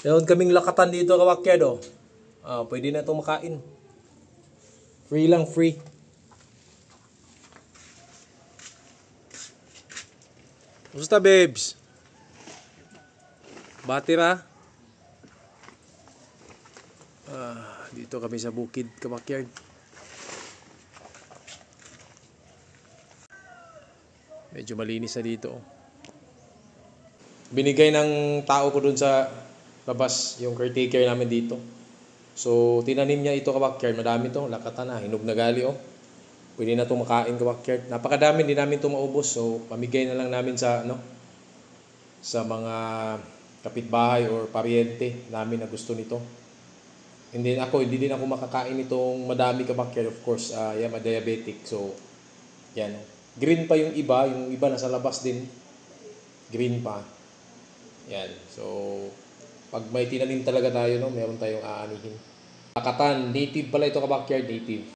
Meron kaming lakatan dito kawakyard oh. Pwede na itong makain. Free lang, free. Kumusta babes? Batira? Dito kami sa bukid kawakyard. Medyo malinis na dito oh. Binigay ng tao ko dun sa labas, yung caretaker namin dito. So, tinanim niya ito kawakyard. Madami to, lakatan na, hinog na gali oh. Pwede na itong makain kawakyard. Napakadami, hindi namin ito maubos. So, pamigay na lang namin sa sa mga kapitbahay or paryente namin na gusto nito. Hindi din ako makakain itong madami kawakyard. Of course, I'm a diabetic. So, yan. Green pa yung iba nasa labas din. Green pa. Yan. So, pag may tinanim talaga tayo, meron tayong aanihin. Lakatan, native pala ito kawakyard, native.